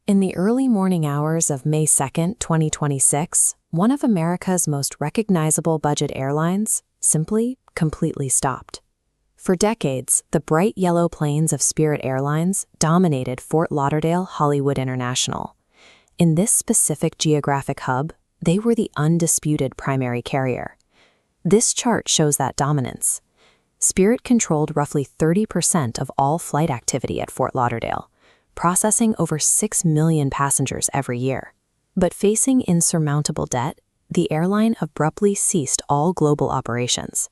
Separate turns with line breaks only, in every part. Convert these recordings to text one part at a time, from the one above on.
In the early morning hours of May 2, 2026, one of America's most recognizable budget airlines simply, completely stopped. For decades, the bright yellow planes of Spirit Airlines dominated Fort Lauderdale Hollywood International. In this specific geographic hub, they were the undisputed primary carrier. This chart shows that dominance. Spirit controlled roughly 30% of all flight activity at Fort Lauderdale, processing over 6 million passengers every year. But facing insurmountable debt, the airline abruptly ceased all global operations.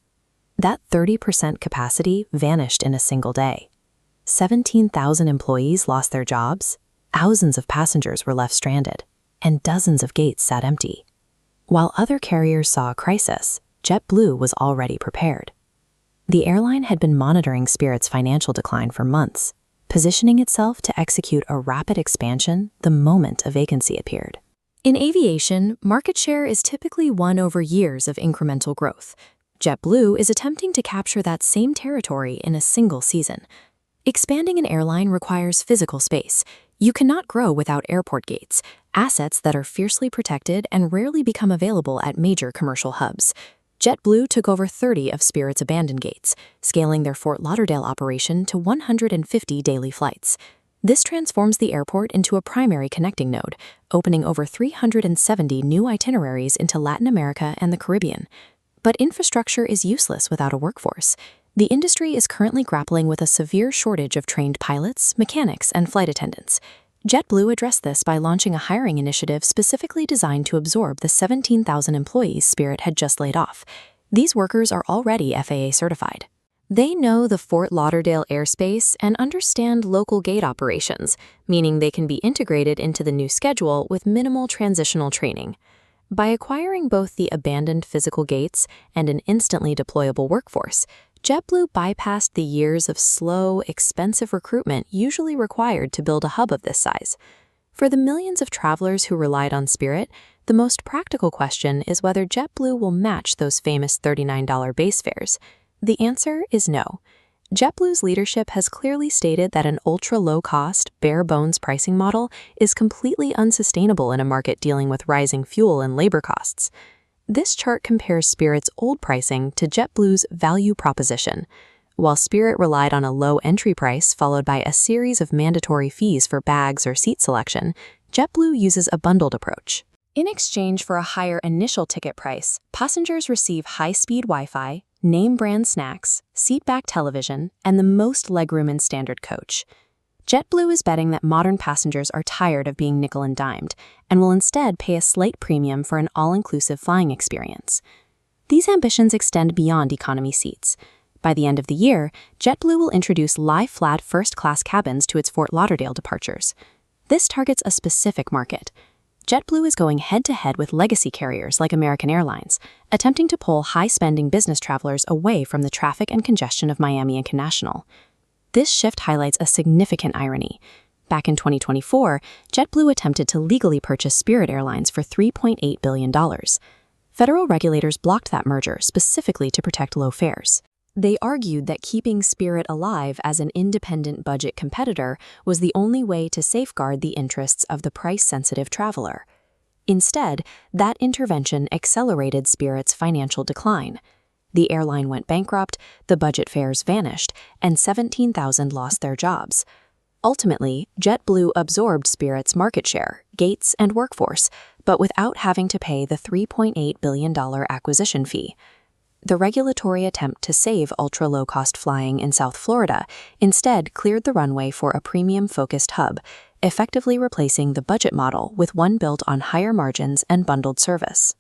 That 30% capacity vanished in a single day. 17,000 employees lost their jobs, thousands of passengers were left stranded, and dozens of gates sat empty. While other carriers saw a crisis, JetBlue was already prepared. The airline had been monitoring Spirit's financial decline for months, positioning itself to execute a rapid expansion the moment a vacancy appeared. In aviation, market share is typically won over years of incremental growth. JetBlue is attempting to capture that same territory in a single season. Expanding an airline requires physical space. You cannot grow without airport gates, assets that are fiercely protected and rarely become available at major commercial hubs. JetBlue took over 30 of Spirit's abandoned gates, scaling their Fort Lauderdale operation to 150 daily flights. This transforms the airport into a primary connecting node, opening over 370 new itineraries into Latin America and the Caribbean. But infrastructure is useless without a workforce. The industry is currently grappling with a severe shortage of trained pilots, mechanics, and flight attendants. JetBlue addressed this by launching a hiring initiative specifically designed to absorb the 17,000 employees Spirit had just laid off. These workers are already FAA certified. They know the Fort Lauderdale airspace and understand local gate operations, meaning they can be integrated into the new schedule with minimal transitional training. By acquiring both the abandoned physical gates and an instantly deployable workforce, JetBlue bypassed the years of slow, expensive recruitment usually required to build a hub of this size. For the millions of travelers who relied on Spirit, the most practical question is whether JetBlue will match those famous $39 base fares. The answer is no. JetBlue's leadership has clearly stated that an ultra-low-cost, bare-bones pricing model is completely unsustainable in a market dealing with rising fuel and labor costs. This chart compares Spirit's old pricing to JetBlue's value proposition. While Spirit relied on a low entry price followed by a series of mandatory fees for bags or seat selection, JetBlue uses a bundled approach. In exchange for a higher initial ticket price, passengers receive high-speed Wi-Fi, name-brand snacks, seat-back television, and the most legroom in standard coach. JetBlue is betting that modern passengers are tired of being nickel and dimed and will instead pay a slight premium for an all-inclusive flying experience. These ambitions extend beyond economy seats. By the end of the year, JetBlue will introduce lie-flat first-class cabins to its Fort Lauderdale departures. This targets a specific market. JetBlue is going head-to-head with legacy carriers like American Airlines, attempting to pull high-spending business travelers away from the traffic and congestion of Miami International. This shift highlights a significant irony. Back in 2024, JetBlue attempted to legally purchase Spirit Airlines for $3.8 billion. Federal regulators blocked that merger specifically to protect low fares. They argued that keeping Spirit alive as an independent budget competitor was the only way to safeguard the interests of the price-sensitive traveler. Instead, that intervention accelerated Spirit's financial decline. The airline went bankrupt, the budget fares vanished, and 17,000 lost their jobs. Ultimately, JetBlue absorbed Spirit's market share, gates, and workforce, but without having to pay the $3.8 billion acquisition fee. The regulatory attempt to save ultra-low-cost flying in South Florida instead cleared the runway for a premium-focused hub, effectively replacing the budget model with one built on higher margins and bundled service.